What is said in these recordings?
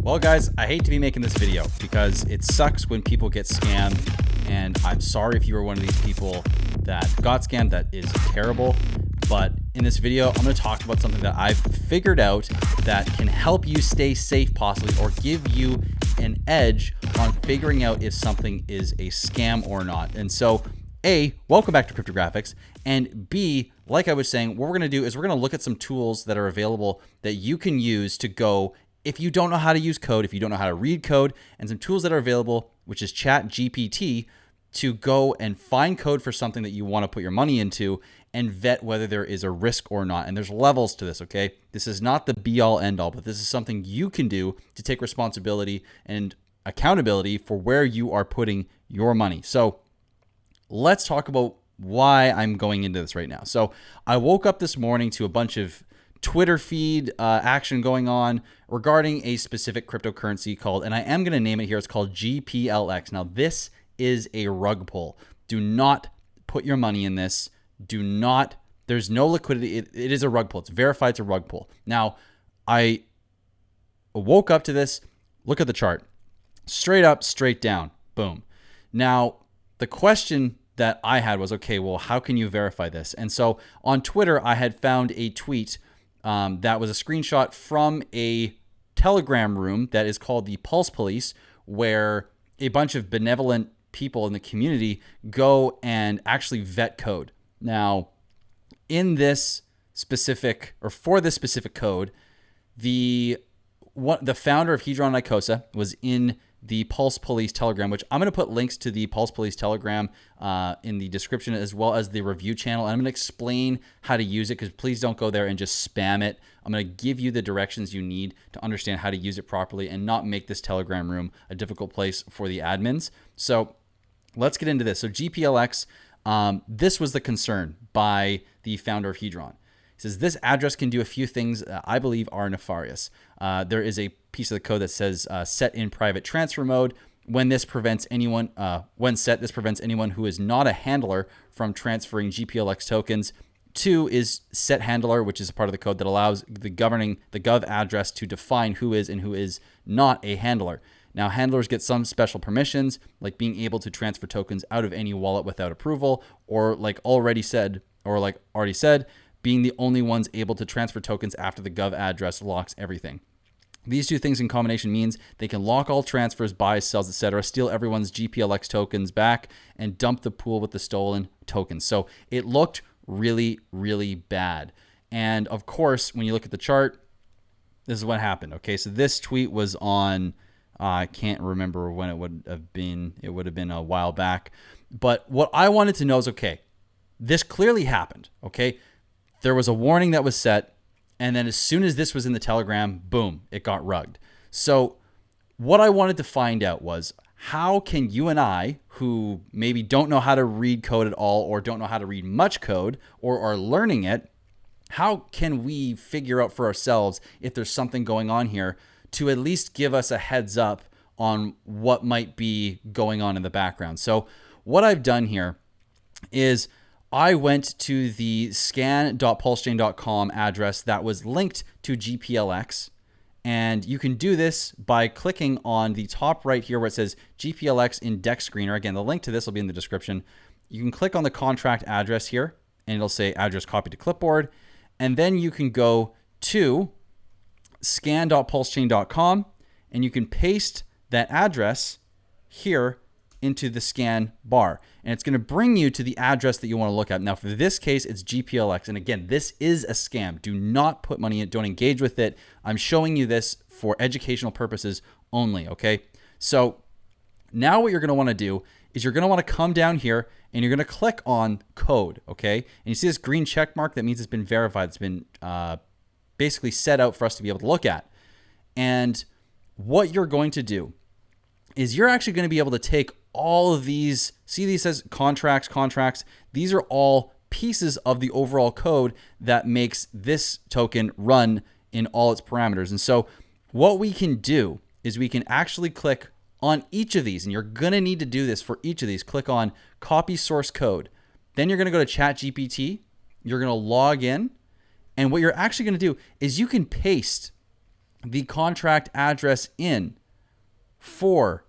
Well, guys, I hate to be making this video because it sucks when people get scammed, and I'm sorry if you were one of these people that got scammed. That is terrible. But in this video, I'm going to talk about something that I've figured out that can help you stay safe possibly, or give you an edge on figuring out if something is a scam or not. And so A, welcome back to Cryptographics, and B, like I was saying, what we're going to do is we're going to look at some tools that are available that you can use to go, if you don't know how to use code, if you don't know how to read code, and some tools that are available, which is ChatGPT, to go and find code for something that you want to put your money into and vet whether there is a risk or not. And there's levels to this, okay? This is not the be-all, end-all, but this is something you can do to take responsibility and accountability for where you are putting your money. So let's talk about why I'm going into this right now. So I woke up this morning to a bunch of Twitter feed action going on regarding a specific cryptocurrency called, and I am going to name it here, it's called GPLX. Now, this is a rug pull. Do not put your money in this. Do not, there's no liquidity. It is a rug pull. It's verified it's a rug pull. Now, I woke up to this. Look at the chart. Straight up, straight down. Boom. Now, the question that I had was, okay, well, how can you verify this? And so on Twitter, I had found a tweet that was a screenshot from a Telegram room that is called the Pulse Police, where a bunch of benevolent people in the community go and actually vet code. Now, in this specific, or for this specific code, the founder of Hedron Icosa was in the Pulse Police Telegram, which I'm going to put links to the Pulse Police Telegram in the description, as well as the review channel. And I'm going to explain how to use it, because please don't go there and just spam it. I'm going to give you the directions you need to understand how to use it properly and not make this Telegram room a difficult place for the admins. So let's get into this. So GPLX, this was the concern by the founder of Hedron. He says, this address can do a few things I believe are nefarious. There is a piece of the code that says set in private transfer mode. When this prevents anyone, this prevents anyone who is not a handler from transferring GPLX tokens. 2 is set handler, which is a part of the code that allows the gov address to define who is and who is not a handler. Now, handlers get some special permissions, like being able to transfer tokens out of any wallet without approval, or like already said, being the only ones able to transfer tokens after the gov address locks everything. These two things in combination means they can lock all transfers, buys, sells, etc., steal everyone's GPLX tokens back, and dump the pool with the stolen tokens. So it looked really, really bad. And of course, when you look at the chart, this is what happened. Okay, so this tweet was on, I can't remember when it would have been. It would have been a while back. But what I wanted to know is, okay, this clearly happened, okay? There was a warning that was set, and then as soon as this was in the Telegram, boom, it got rugged. So what I wanted to find out was, how can you and I, who maybe don't know how to read code at all, or don't know how to read much code, or are learning it, how can we figure out for ourselves if there's something going on here to at least give us a heads up on what might be going on in the background? So what I've done here is I went to the scan.pulsechain.com address that was linked to GPLX. And you can do this by clicking on the top right here where it says GPLX index screener. Again, the link to this will be in the description. You can click on the contract address here, and it'll say address copied to clipboard. And then you can go to scan.pulsechain.com, and you can paste that address here into the scan bar, and it's going to bring you to the address that you want to look at. Now, for this case, it's GPLX. And again, this is a scam. Do not put money in it. Don't engage with it. I'm showing you this for educational purposes only, okay? So now what you're going to want to do is you're going to want to come down here, and you're going to click on code, okay? And you see this green check mark? That means it's been verified. It's been basically set out for us to be able to look at. And what you're going to do is you're actually going to be able to take all of these, see these says contracts. These are all pieces of the overall code that makes this token run in all its parameters. And so what we can do is we can actually click on each of these, and you're going to need to do this for each of these. Click on copy source code. Then you're going to go to ChatGPT. You're going to log in. And what you're actually going to do is you can paste the contract address in for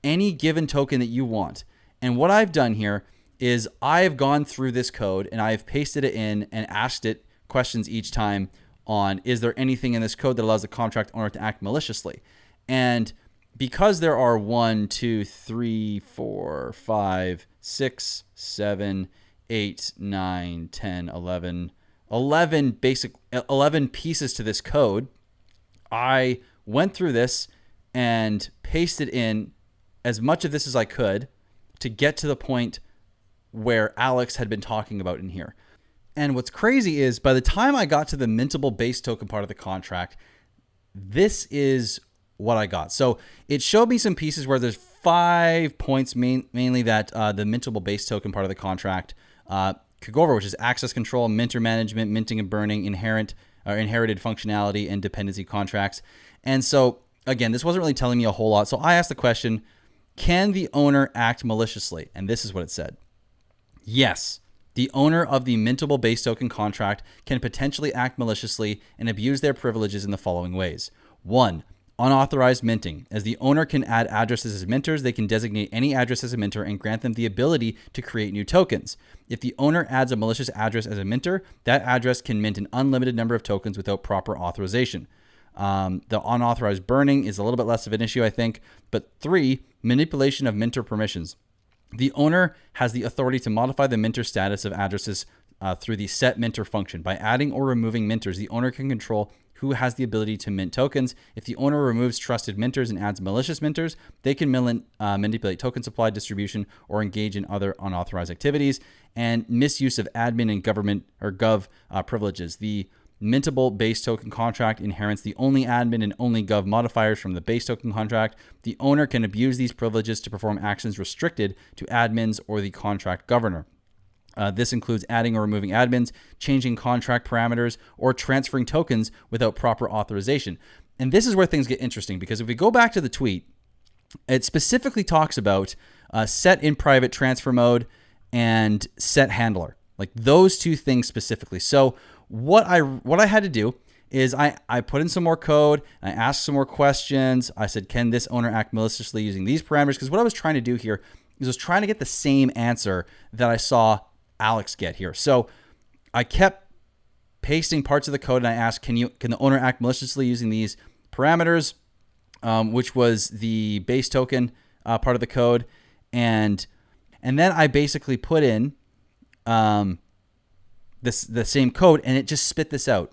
any given token that you want. And what I've done here is I've gone through this code and I've pasted it in and asked it questions each time on, is there anything in this code that allows the contract owner to act maliciously? And because there are 1, 2, 3, 4, 5, 6, 7, 8, 9, 10, 11, 11 pieces to this code, I went through this and pasted in as much of this as I could to get to the point where Alex had been talking about in here. And what's crazy is by the time I got to the Mintable base token part of the contract, this is what I got. So it showed me some pieces where there's 5 points mainly that the Mintable base token part of the contract could go over, which is access control, minter management, minting and burning, inherited functionality, and dependency contracts. And so again, this wasn't really telling me a whole lot. So I asked the question, can the owner act maliciously? And this is what it said. Yes, the owner of the Mintable base token contract can potentially act maliciously and abuse their privileges in the following ways. 1, unauthorized minting. As the owner can add addresses as minters, they can designate any address as a minter and grant them the ability to create new tokens. If the owner adds a malicious address as a minter, that address can mint an unlimited number of tokens without proper authorization. The unauthorized burning is a little bit less of an issue, I think. But 3, manipulation of minter permissions. The owner has the authority to modify the minter status of addresses through the set minter function. By adding or removing minters, the owner can control who has the ability to mint tokens. If the owner removes trusted minters and adds malicious minters, they can manipulate token supply distribution or engage in other unauthorized activities. And misuse of admin and government or gov privileges. The Mintable base token contract inherits the only admin and only gov modifiers from the base token contract. The owner can abuse these privileges to perform actions restricted to admins or the contract governor. This includes adding or removing admins, changing contract parameters, or transferring tokens without proper authorization. And this is where things get interesting, because if we go back to the tweet, it specifically talks about set in private transfer mode and set handler, like those two things specifically. So what I had to do is I put in some more code, I asked some more questions. I said, can this owner act maliciously using these parameters? Because what I was trying to do here is I was trying to get the same answer that I saw Alex get here. So I kept pasting parts of the code and I asked, can the owner act maliciously using these parameters, which was the base token part of the code. And then I basically put in the same code, and it just spit this out.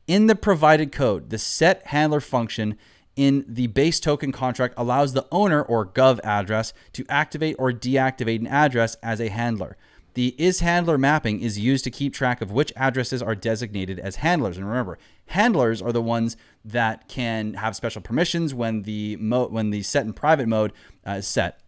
In the provided code, the set handler function in the base token contract allows the owner or gov address to activate or deactivate an address as a handler. The isHandler mapping is used to keep track of which addresses are designated as handlers. And remember, handlers are the ones that can have special permissions when the set in private mode is set,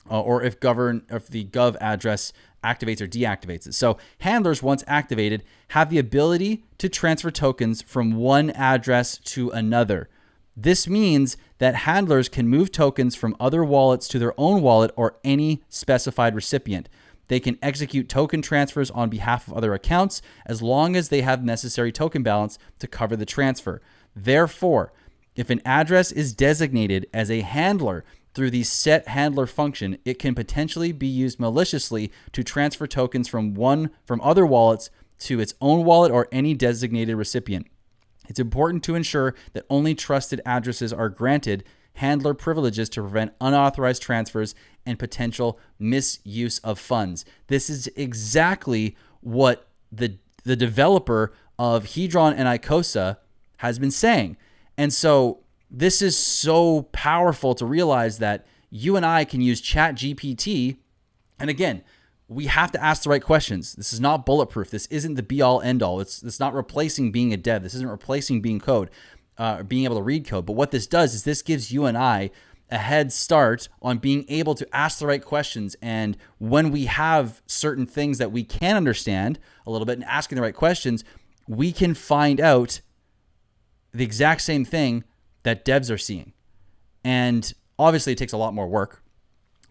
or if the gov address activates or deactivates it. So handlers, once activated, have the ability to transfer tokens from one address to another. This means that handlers can move tokens from other wallets to their own wallet or any specified recipient. They can execute token transfers on behalf of other accounts as long as they have necessary token balance to cover the transfer. Therefore, if an address is designated as a handler through the set handler function, it can potentially be used maliciously to transfer tokens from other wallets to its own wallet or any designated recipient. It's important to ensure that only trusted addresses are granted handler privileges to prevent unauthorized transfers and potential misuse of funds. This is exactly what the developer of Hedron and Icosa has been saying. And so this is so powerful to realize that you and I can use ChatGPT. And again, we have to ask the right questions. This is not bulletproof. This isn't the be all end all. It's not replacing being a dev. This isn't replacing being being able to read code. But what this does is this gives you and I a head start on being able to ask the right questions. And when we have certain things that we can understand a little bit and asking the right questions, we can find out the exact same thing that devs are seeing. And obviously it takes a lot more work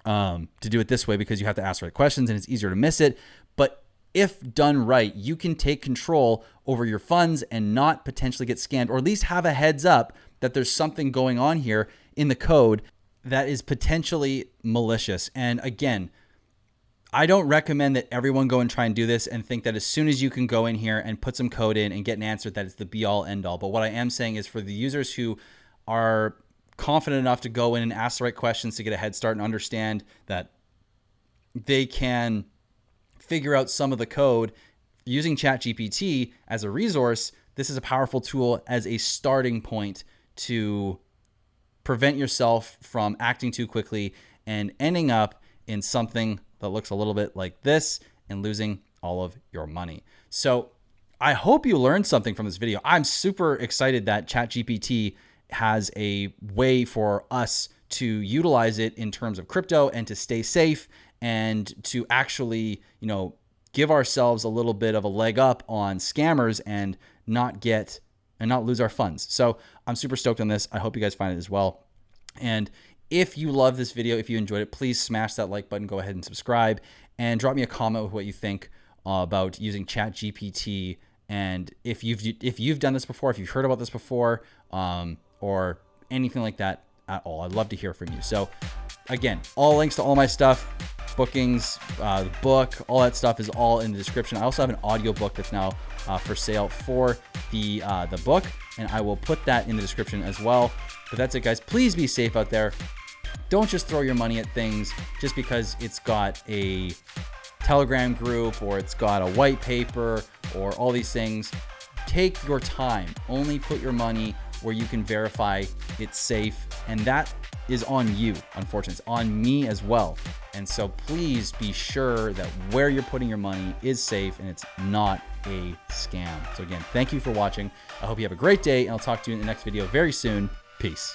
to do it this way because you have to ask the right questions and it's easier to miss it. But if done right, you can take control over your funds and not potentially get scammed, or at least have a heads up that there's something going on here in the code that is potentially malicious. And again, I don't recommend that everyone go and try and do this and think that as soon as you can go in here and put some code in and get an answer that it's the be all end all. But what I am saying is for the users who are confident enough to go in and ask the right questions to get a head start and understand that they can figure out some of the code using ChatGPT as a resource, this is a powerful tool as a starting point to prevent yourself from acting too quickly and ending up in something that looks a little bit like this and losing all of your money. So I hope you learned something from this video. I'm super excited that ChatGPT has a way for us to utilize it in terms of crypto and to stay safe and to actually, give ourselves a little bit of a leg up on scammers and not lose our funds. So I'm super stoked on this. I hope you guys find it as well. And if you love this video, if you enjoyed it, please smash that like button, go ahead and subscribe, and drop me a comment with what you think about using ChatGPT. And if you've done this before, if you've heard about this before, or anything like that at all, I'd love to hear from you. So again, all links to all my stuff, bookings, the book, all that stuff is all in the description. I also have an audiobook that's now for sale for the book, and I will put that in the description as well. But that's it, guys. Please be safe out there. Don't just throw your money at things just because it's got a Telegram group or it's got a white paper or all these things. Take your time. Only put your money where you can verify it's safe, and that is on you. Unfortunately, it's on me as well. And so please be sure that where you're putting your money is safe and it's not a scam. So again, thank you for watching. I hope you have a great day, and I'll talk to you in the next video very soon. Peace.